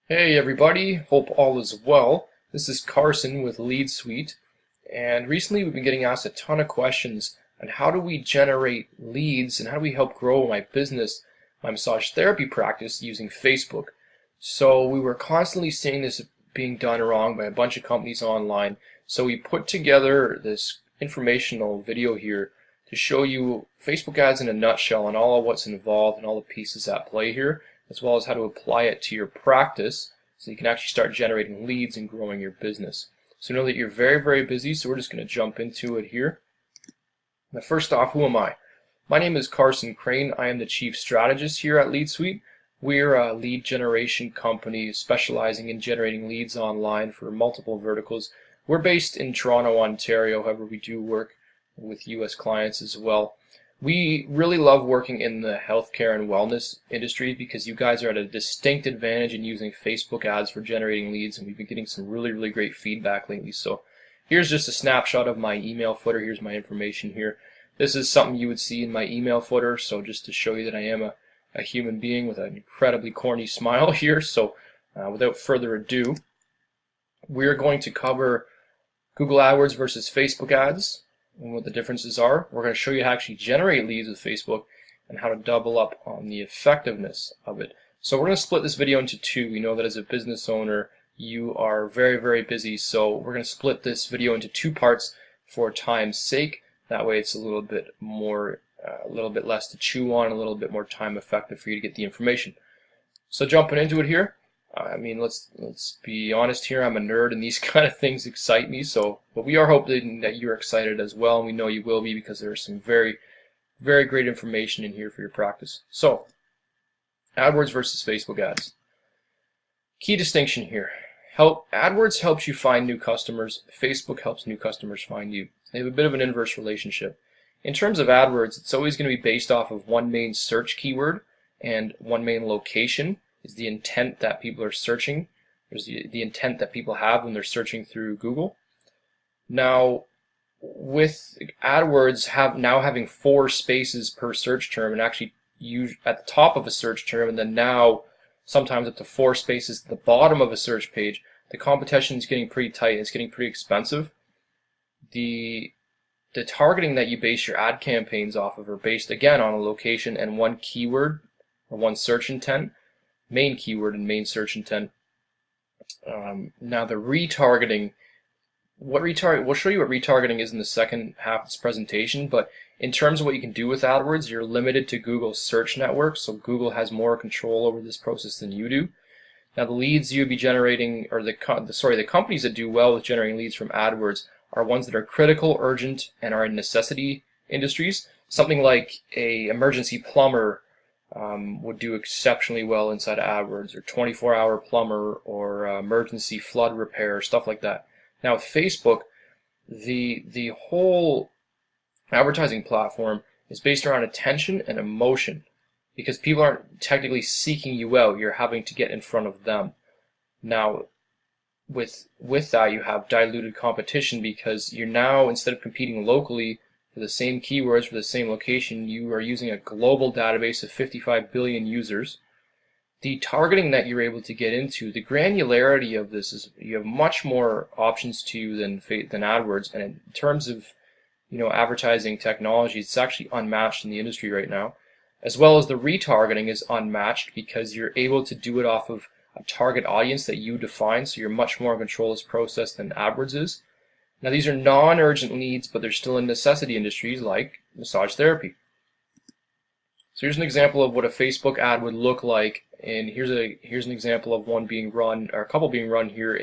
Hey everybody, hope all is well. This is Carson with Lead Suite, and recently we've been getting asked a ton of questions on how do we generate leads and how do we help grow my business, my massage therapy practice using Facebook. So we were constantly seeing this being done wrong by a bunch of companies online, so we put together this informational video here to show you Facebook ads in a nutshell and all of what's involved and all the pieces at play here, as well as how to apply it to your practice so you can actually start generating leads and growing your business. So know that you're very busy, so we're just going to jump into it here. Now, first off, who am I? My name is Carson Crane. I am the Chief Strategist here at Lead Suite. We're a lead generation company specializing in generating leads online for multiple verticals. We're based in Toronto, Ontario. However, we do work with U.S. clients as well. We really love working in the healthcare and wellness industry because you guys are at a distinct advantage in using Facebook ads for generating leads, and we've been getting some really great feedback lately. So here's just a snapshot of my email footer. Here's my information here. This is something you would see in my email footer, so just to show you that I am a human being with an incredibly corny smile here. So without further ado, we're going to cover Google AdWords versus Facebook ads and what the differences are. We're going to show you how to actually generate leads with Facebook and how to double up on the effectiveness of it. So we're going to split this video into two. We know that as a business owner you are very busy, so we're going to split this video into two parts for time's sake. That way it's a little bit less to chew on, a little bit more time effective for you to get the information. So jumping into it here, I mean, let's be honest here. I'm a nerd, and these kind of things excite me. But we are hoping that you're excited as well, and we know you will be because there's some very great information in here for your practice. So, AdWords versus Facebook ads. Key distinction here: AdWords helps you find new customers. Facebook helps new customers find you. They have a bit of an inverse relationship. In terms of AdWords, it's always going to be based off of one main search keyword and one main location. Is the intent that people are searching. There's the intent that people have when they're searching through Google. Now, with AdWords now having 4 spaces per search term, and actually at the top of a search term, and then now sometimes up to 4 spaces at the bottom of a search page, the competition is getting pretty tight. It's getting pretty expensive. The targeting that you base your ad campaigns off of are based again on a location and one keyword or one search intent. Main keyword and main search intent. Now the retargeting, we'll show you what retargeting is in the second half of this presentation, but in terms of what you can do with AdWords, you're limited to Google's search network, so Google has more control over this process than you do. Now the leads you'll be generating, or the companies that do well with generating leads from AdWords are ones that are critical, urgent, and are in necessity industries. Something like a emergency plumber would do exceptionally well inside of AdWords, or 24-hour plumber, or emergency flood repair, stuff like that. Now with Facebook, the whole advertising platform is based around attention and emotion, because people aren't technically seeking you out, you're having to get in front of them. Now with that you have diluted competition, because you're now, instead of competing locally for the same keywords for the same location, you are using a global database of 55 billion users. The targeting that you're able to get into, the granularity of this is you have much more options to you than AdWords, and in terms of advertising technology, it's actually unmatched in the industry right now. As well as the retargeting is unmatched because you're able to do it off of a target audience that you define, so you're much more in control of this process than AdWords is. Now these are non-urgent leads, but they're still in necessity industries like massage therapy. So here's an example of what a Facebook ad would look like, and here's an example of one being run, or a couple being run here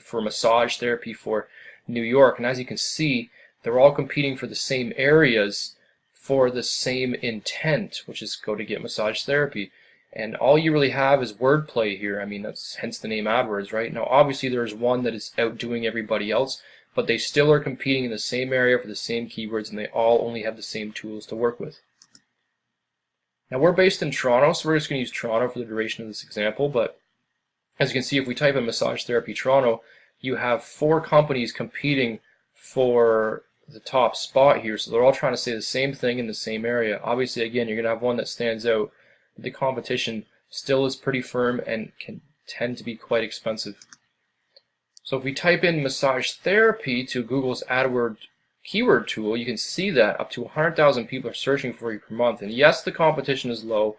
for massage therapy for New York. And as you can see, they're all competing for the same areas for the same intent, which is go to get massage therapy. And all you really have is wordplay here. I mean, that's hence the name AdWords, right? Now obviously there's one that is outdoing everybody else, but they still are competing in the same area for the same keywords, and they all only have the same tools to work with. Now we're based in Toronto, so we're just going to use Toronto for the duration of this example, but as you can see, if we type in massage therapy Toronto, you have 4 companies competing for the top spot here, so they're all trying to say the same thing in the same area. Obviously, again, you're going to have one that stands out, but the competition still is pretty firm and can tend to be quite expensive. So if we type in massage therapy to Google's AdWords keyword tool, you can see that up to 100,000 people are searching for you per month. And yes, the competition is low,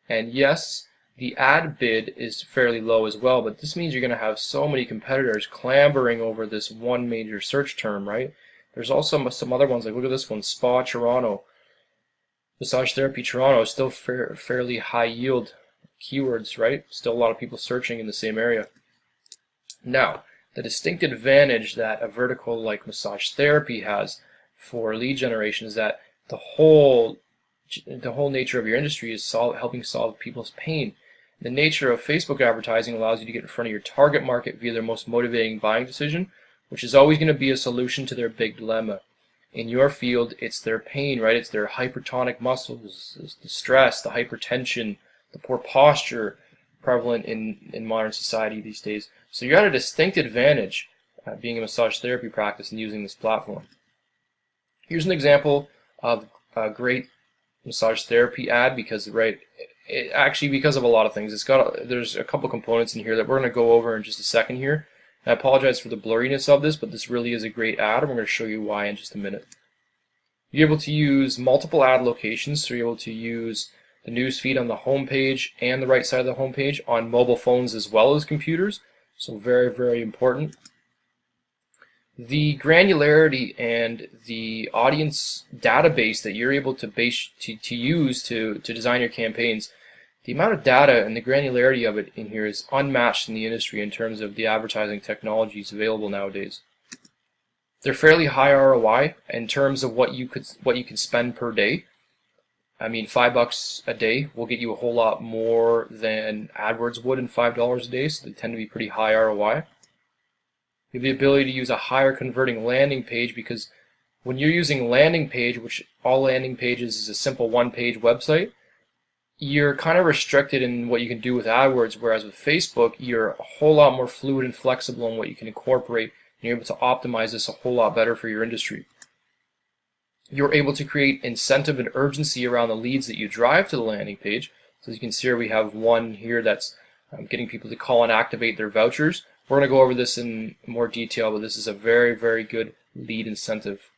and yes, the ad bid is fairly low as well, but this means you're going to have so many competitors clambering over this one major search term, right? There's also some other ones, like look at this one, Spa Toronto. Massage therapy Toronto is still fairly high yield keywords, right? Still a lot of people searching in the same area. Now, the distinct advantage that a vertical like massage therapy has for lead generation is that the whole nature of your industry is helping solve people's pain. The nature of Facebook advertising allows you to get in front of your target market via their most motivating buying decision, which is always going to be a solution to their big dilemma. In your field, it's their pain, right? It's their hypertonic muscles, the stress, the hypertension, the poor posture prevalent in modern society these days. So you're at a distinct advantage being a massage therapy practice and using this platform. Here's an example of a great massage therapy ad because because of a lot of things. There's a couple components in here that we're going to go over in just a second here. I apologize for the blurriness of this, but this really is a great ad, and we're going to show you why in just a minute. You're able to use multiple ad locations, so you're able to use the news feed on the home page and the right side of the home page on mobile phones as well as computers. So very, very important. The granularity and the audience database that you're able to use to design your campaigns, the amount of data and the granularity of it in here is unmatched in the industry in terms of the advertising technologies available nowadays. They're fairly high ROI in terms of what you can spend per day. I mean, $5 a day will get you a whole lot more than AdWords would in $5 a day, so they tend to be pretty high ROI. You have the ability to use a higher converting landing page because when you're using landing page, which all landing pages is a simple one-page website, you're kind of restricted in what you can do with AdWords, whereas with Facebook, you're a whole lot more fluid and flexible in what you can incorporate, and you're able to optimize this a whole lot better for your industry. You're able to create incentive and urgency around the leads that you drive to the landing page. So as you can see here, we have one here that's getting people to call and activate their vouchers. We're going to go over this in more detail, but this is a very, very good lead incentive.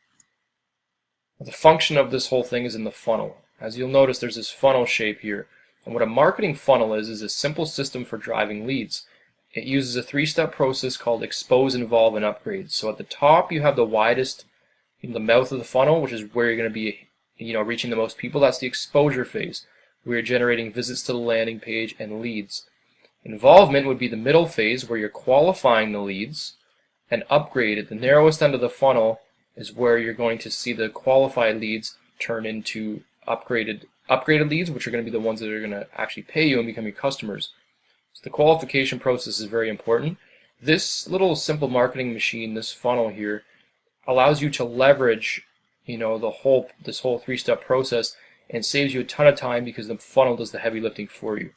The function of this whole thing is in the funnel. As you'll notice, there's this funnel shape here. And what a marketing funnel is a simple system for driving leads. It uses a three-step process called expose, involve, and upgrade. So at the top, you have the widest, the mouth of the funnel, which is where you're going to be, reaching the most people. That's the exposure phase, where you're generating visits to the landing page and leads. Involvement would be the middle phase, where you're qualifying the leads. And upgrade, at the narrowest end of the funnel, is where you're going to see the qualified leads turn into upgraded leads, which are going to be the ones that are going to actually pay you and become your customers. So the qualification process is very important. This little simple marketing machine, this funnel here, allows you to leverage, this whole three-step process and saves you a ton of time because the funnel does the heavy lifting for you.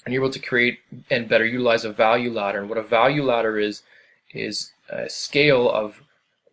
And you're able to create and better utilize a value ladder. And what a value ladder is a scale of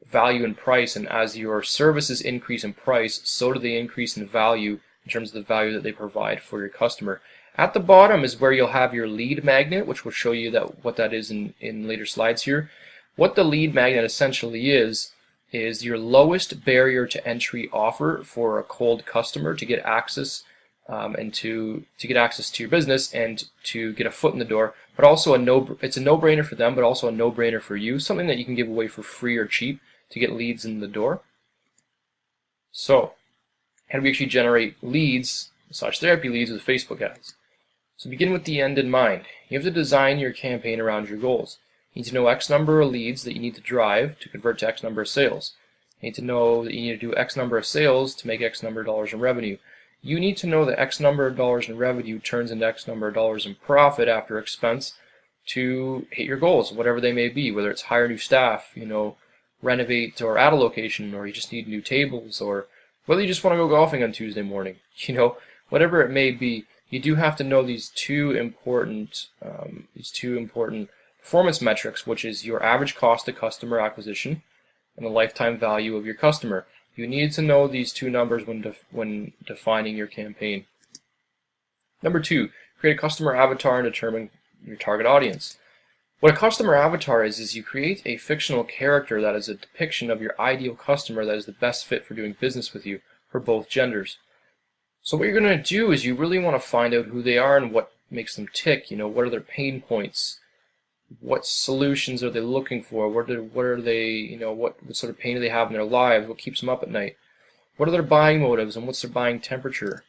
value and price. And as your services increase in price, so do they increase in value in terms of the value that they provide for your customer. At the bottom is where you'll have your lead magnet, which will show you what that is in later slides here. What the lead magnet essentially is your lowest barrier to entry offer for a cold customer to get access and to get access to your business and to get a foot in the door, but also it's a no-brainer for them, but also a no-brainer for you, something that you can give away for free or cheap to get leads in the door. So, how do we actually generate leads, massage therapy leads, with Facebook ads? So begin with the end in mind. You have to design your campaign around your goals. You need to know X number of leads that you need to drive to convert to X number of sales. You need to know that you need to do X number of sales to make X number of dollars in revenue. You need to know that X number of dollars in revenue turns into X number of dollars in profit after expense to hit your goals, whatever they may be, whether it's hire new staff, renovate or add a location, or you just need new tables, or whether you just want to go golfing on Tuesday morning, whatever it may be. You do have to know these two important performance metrics, which is your average cost of customer acquisition and the lifetime value of your customer. You need to know these two numbers when defining your campaign. Number two, create a customer avatar and determine your target audience. What a customer avatar is you create a fictional character that is a depiction of your ideal customer that is the best fit for doing business with you for both genders. So what you're going to do is you really want to find out who they are and what makes them tick. What are their pain points? What solutions are they looking for? What are they, what sort of pain do they have in their lives? What keeps them up at night? What are their buying motives and what's their buying temperature?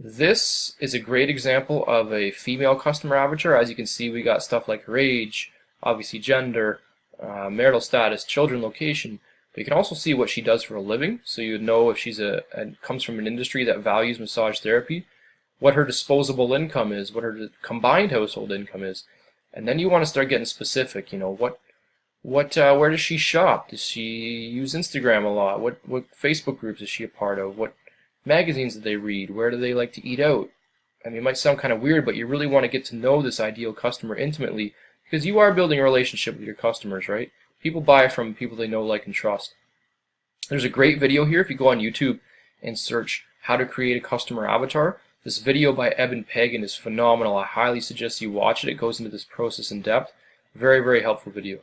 This is a great example of a female customer avatar. As you can see, we got stuff like her age, obviously gender, marital status, children, location. But you can also see what she does for a living, so you would know if she's comes from an industry that values massage therapy, what her disposable income is, what her combined household income is, and then you want to start getting specific. Where does she shop? Does she use Instagram a lot? What Facebook groups is she a part of? What magazines do they read? Where do they like to eat out? I mean, it might sound kind of weird, but you really want to get to know this ideal customer intimately, because you are building a relationship with your customers, right? People buy from people they know, like, and trust. There's a great video here if you go on YouTube and search how to create a customer avatar. This video by Eben Pagan is phenomenal. I highly suggest you watch it. It goes into this process in depth. Very, very helpful video,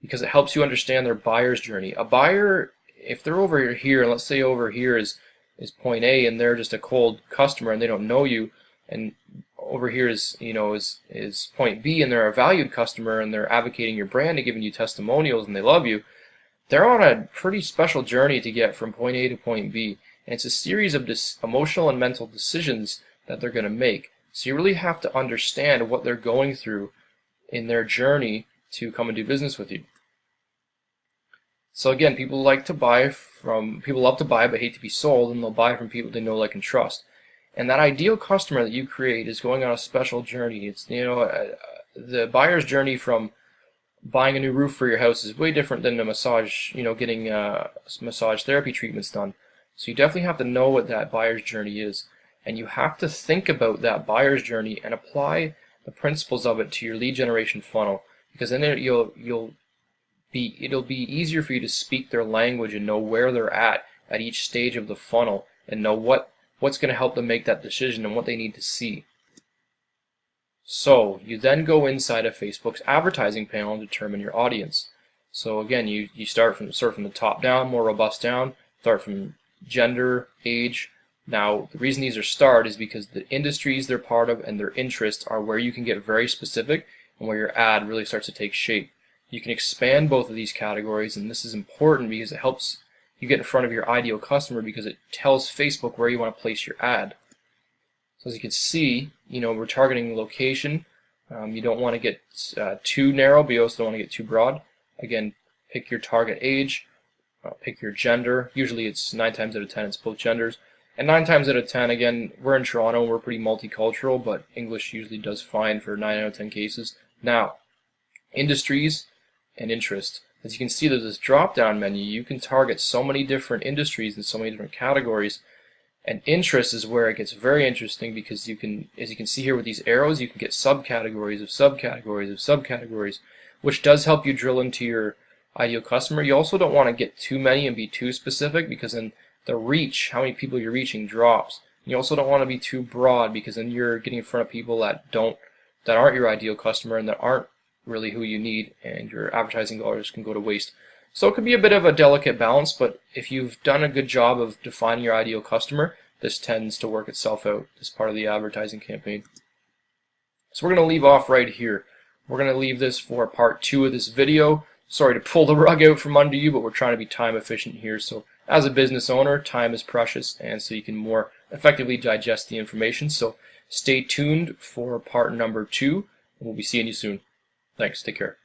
because it helps you understand their buyer's journey. A buyer, if they're over here, and let's say over here is point A, and they're just a cold customer and they don't know you, and over here is point B, and they're a valued customer and they're advocating your brand and giving you testimonials and they love you, they're on a pretty special journey to get from point A to point B. And it's a series of emotional and mental decisions that they're going to make. So you really have to understand what they're going through in their journey to come and do business with you. So again, people love to buy but hate to be sold, and they'll buy from people they know, like, and trust. And that ideal customer that you create is going on a special journey. It's the buyer's journey from buying a new roof for your house is way different than a massage, getting massage therapy treatments done. So you definitely have to know what that buyer's journey is, and you have to think about that buyer's journey and apply the principles of it to your lead generation funnel, because then it'll be easier for you to speak their language and know where they're at each stage of the funnel, and know what's going to help them make that decision and what they need to see. So you then go inside of Facebook's advertising panel and determine your audience. So again, you start from the top down, more robust down. Start from gender, age. Now, the reason these are starred is because the industries they're part of and their interests are where you can get very specific and where your ad really starts to take shape. You can expand both of these categories, and this is important because it helps you get in front of your ideal customer, because it tells Facebook where you want to place your ad. So as you can see, we're targeting location. You don't want to get too narrow, but you also don't want to get too broad. Again, pick your target age, pick your gender. Usually it's 9 times out of 10 it's both genders. And 9 times out of 10, again, we're in Toronto, we're pretty multicultural, but English usually does fine for 9 out of 10 cases. Now, industries and interest. As you can see, there's this drop-down menu. You can target so many different industries and so many different categories. And interest is where it gets very interesting, because you can, as you can see here with these arrows, you can get subcategories of subcategories of subcategories, which does help you drill into your ideal customer. You also don't want to get too many and be too specific, because then the reach, how many people you're reaching, drops. You also don't want to be too broad, because then you're getting in front of people that aren't your ideal customer and that aren't really who you need, and your advertising dollars can go to waste. So it could be a bit of a delicate balance, but if you've done a good job of defining your ideal customer, this tends to work itself out as part of the advertising campaign. So we're going to leave off right here. We're going to leave this for part 2 of this video. Sorry to pull the rug out from under you, but we're trying to be time efficient here. So as a business owner, time is precious, and so you can more effectively digest the information. So stay tuned for part number 2, and we'll be seeing you soon. Thanks. Take care.